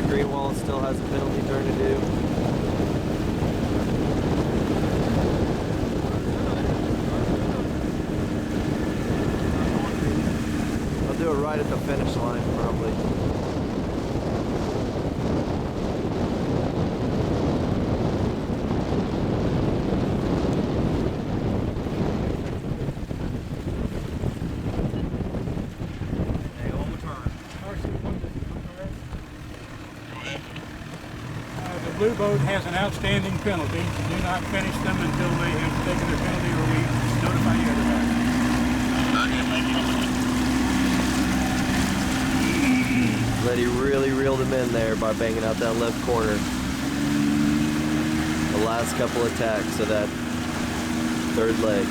green wall still has a penalty turn to do. I'll do it right at the finish line, probably. The blue boat has an outstanding penalty. Do not finish them until they have taken their penalty, or we notify you otherwise. Letty really reeled him in there by banging out that left corner. The last couple of tacks of that third leg.